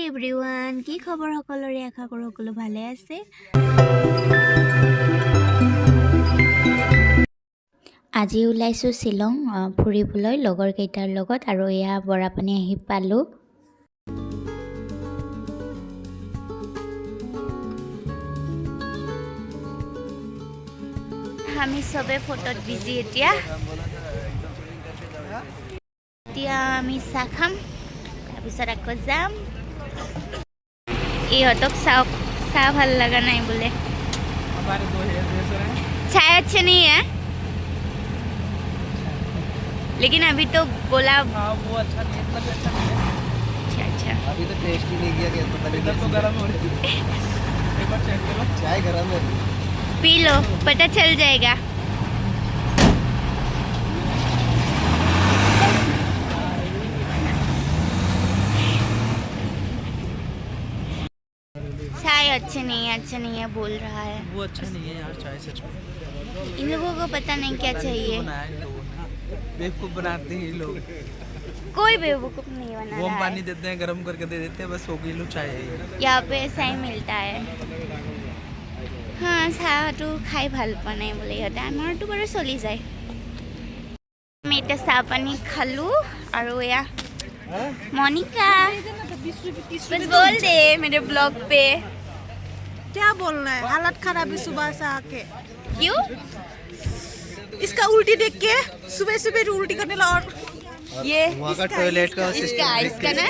Everyone, কি খবৰ সকলোৰে? আশা কৰোঁ সকলো ভালে আছে। আজি ওলাইছোঁ শ্বিলং ফুৰিবলৈ লগৰ কেইটাৰ লগত, আৰু এয়া বৰাপানী আহি পালোঁ। আমি চবে ফটোত বিজি। এতিয়া আমি চাহ খাম, তাৰপিছত আকৌ যাম। ইহঁতক চাওক, চাহ ভাল লগা নাই বোলে। चाय अच्छे नहीं है, लेकिन अभी तो बोला वो अच्छा नहीं है, मतलब अच्छा नहीं है। अच्छा अभी तो टेस्ट ही नहीं किया गया, पता नहीं तो गरम हो रही है। एक बार चेक करो, चाय गरम है। पी लो, पता चल जाएगा। चाय अच्छे नहीं है बोल रहा है। वो अच्छा नहीं है यार चाय, सच में। इन लोगों को पता नहीं क्या चाहिए। बेवकूफ बनाते हैं ये लोग। कोई बेवकूफ नहीं बना वो रहा पानी है। देते हैं, गरम करके दे देते हैं, बस हो गई लो चाय है। यहाँ पे ऐसा ही मिलता है। हाँ, चाह तो खाई ভাল পোৱা নাই বোলে ইহঁতে, আমাৰতো বাৰু চলি যায়। আমি এতিয়া চাহ পানী খালোঁ, আৰু এয়া मोनिका बस बोल दे मेरे ब्लॉग पे। क्या बोलना है? हालत खराब है सुबह से आके। क्यों? इसका उल्टी देख के सुबह सुबह उल्टी करने लगा। और ये वहाँ का टॉयलेट का इसका ना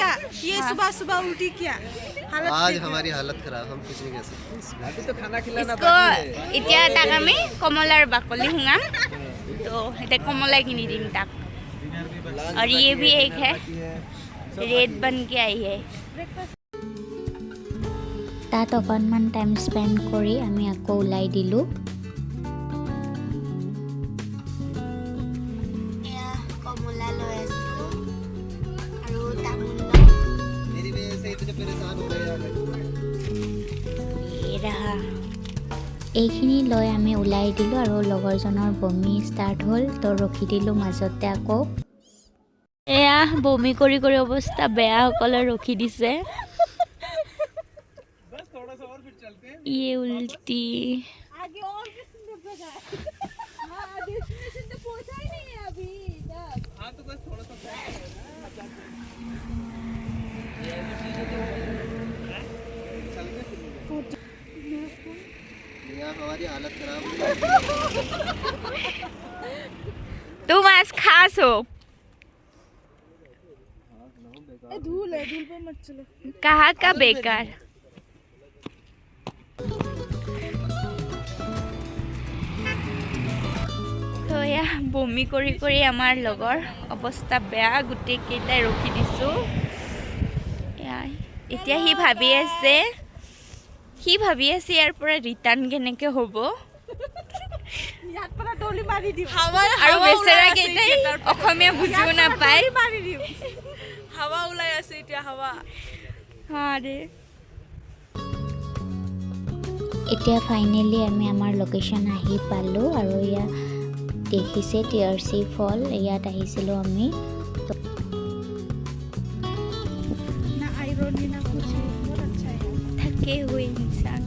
ये सुबह सुबह उल्टी किया। आज हमारी हालत खराब, हम कुछ नहीं कह सकते। अभी तो खाना खिलाना इसको এতিয়া তাক আমি কমলাৰ বাকলি শুঙাম, तो এতিয়া কমলা কিনি দিম তাক। और ये भी एक है, रेड बन के आई है। তাত অকণমান টাইম স্পেণ্ড কৰি আমি আকৌ ওলাই দিলোঁ। কমলা লৈ আছোঁ আৰু তামোল मेरी वजह से इतने परेशान हो गए यार। এইখিনি লৈ আমি ওলাই দিলোঁ, আৰু লগৰজনৰ বমি ষ্টাৰ্ট হ'ল, তো ৰখি দিলোঁ মাজতে আকৌ। এয়া বমি কৰি কৰি অৱস্থা বেয়া, সকলে ৰখি দিছে। ये उल्टी आगे और भी सुंदर जगह है। हाँ, डेस्टिनेशन तो पहुंचा ही नहीं है अभी तक। हाँ तो बस थोड़ा सा हमारी हालत खराब। तुम आज खास हो। धूल है, धूल पे मत चलो। कहाँ का बेकार। তো এয়া বমি কৰি কৰি আমাৰ লগৰ অৱস্থা বেয়া, গোটেই কেইটাই ৰখি দিছোঁ। এতিয়া সি ভাবি আছে ইয়াৰ পৰা ৰিটাৰ্ণ কেনেকৈ হ'ব। याद पड़ा डोली मारी दी। আৰু বেচেৰা কেইটাই অসমীয়া বুজিও নাপায়। मारी दी। हवा उलाई আছে এতিয়া हवा। हाँ रे। এতিয়া ফাইনেলি আমি আমাৰ লোকেশ্যন আহি পালোঁ, আৰু এয়া দেখিছে TRC ফল, ইয়াত আহিছিলোঁ আমি। ना आयरनी ना कुछ है, बहुत अच्छा है। थके हुए इंसान।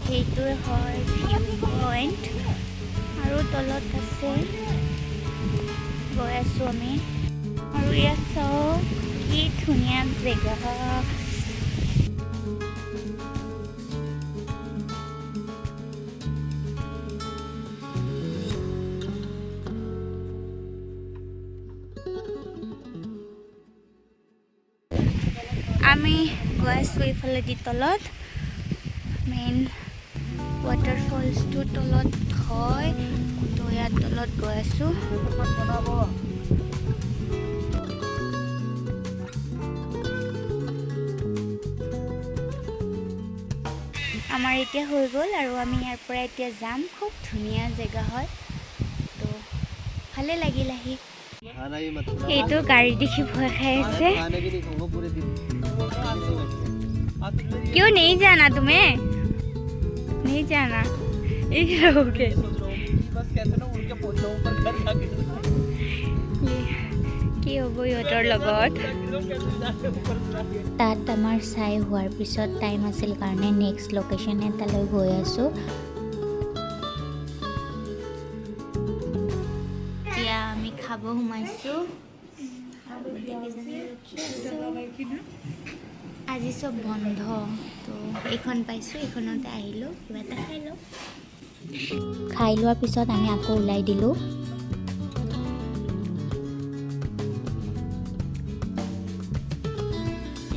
সেইটোৱে হয় ভিউ পইণ্ট, আৰু তলত আছে। গৈ আছোঁ আমি, আৰু ইয়াত চাওক কি ধুনীয়া জেগা। আমি গৈ আছোঁ এইফালেদি তলত, মেইন ৱাটাৰফলছটো তলত হয়, তো ইয়াত তলত গৈ আছোঁ। আমাৰ এতিয়া হৈ গ'ল, আৰু আমি ইয়াৰ পৰা এতিয়া যাম। খুব ধুনীয়া জেগা হয়, তো ভালে লাগিল আহি। खाना भी मत खिलाओ। এইটো গাড়ী দেখি ভয় খাই আছে खाने भी नहीं खाऊंगा पूरे दिन। क्यों नहीं जाना तुम्हें नहीं जाना एक रहोगे बस कहते ना उड़ के पहुंच जाऊं पर घर जाके কি হ'ব ইহঁতৰ লগত তাত আমাৰ চাই হোৱাৰ পিছত টাইম আছিল কাৰণে নেক্সট লোকেশ্যন এটালৈ গৈ আছোঁ এতিয়া আমি খাব সোমাইছোঁ আজি চব বন্ধ তো এইখন পাইছোঁ এইখনতে আহিলোঁ কিবা এটা খাই লওঁ খাই লোৱাৰ পিছত আমি আকৌ ওলাই দিলোঁ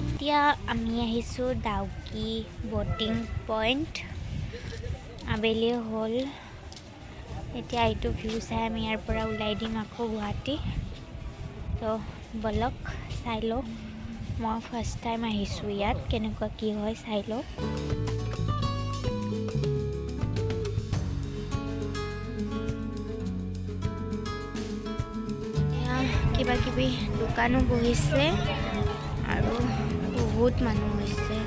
এতিয়া আমি আহিছোঁ ডাউকি ব'টিং পইণ্ট আবেলি হ'ল এতিয়া এইটো ভিউ চাই আমি ইয়াৰ পৰা ওলাই দিম আকৌ গুৱাহাটী তো বলক চাই লওঁ মই ফাৰ্ষ্ট টাইম আহিছোঁ ইয়াত কেনেকুৱা কি হয় চাই লওঁ কিবা কিবি দোকানো বহিছে আৰু বহুত মানুহ হৈছে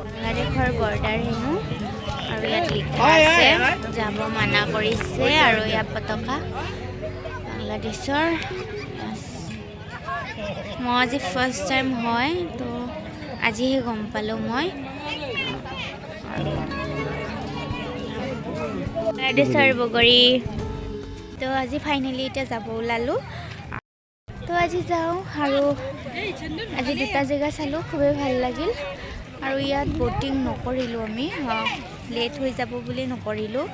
বাংলাদেশৰ বৰ্ডাৰ হেনো আৰু ইয়াত লিখা আছে যাব মানা কৰিছে আৰু ইয়াত পতাকা বাংলাদেশৰ মই আজি ফাৰ্ষ্ট টাইম হয় তো আজিহে গম পালোঁ মই বাংলাদেশৰ বগৰী তো আজি ফাইনেলি এতিয়া যাব ওলালোঁ তো আজি যাওঁ আৰু আজি দুটা জেগা চালোঁ খুবেই ভাল লাগিল আৰু ইয়াত ব'টিং নকৰিলোঁ আমি লেট হৈ যাব বুলি নকৰিলোঁ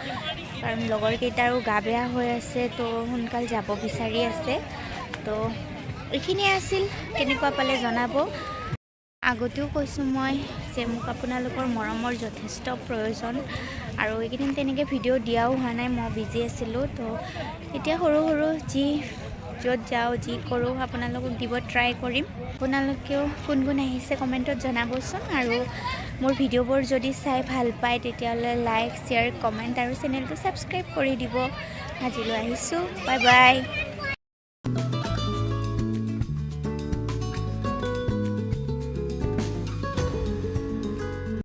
কাৰণ লগৰকেইটাৰো গা বেয়া হৈ আছে তো সোনকাল যাব বিচাৰি আছে তো এইখিনিয়ে আছিল কেনেকুৱা পালে জনাব আগতেও কৈছোঁ মই যে মোক আপোনালোকৰ মৰমৰ যথেষ্ট প্ৰয়োজন আৰু এইকেইদিন তেনেকৈ ভিডিঅ' দিয়াও হোৱা নাই মই বিজি আছিলোঁ তো এতিয়া সৰু সৰু যি য'ত যাওঁ যি কৰোঁ আপোনালোকক দিব ট্ৰাই কৰিম আপোনালোকেও কোন কোন আহিছে কমেণ্টত জনাবচোন আৰু মোৰ ভিডিঅ'বোৰ যদি চাই ভাল পায় তেতিয়াহ'লে লাইক শ্বেয়াৰ কমেণ্ট আৰু চেনেলটো ছাবস্ক্ৰাইব কৰি দিব আজিলৈ আহিছোঁ বাই বাই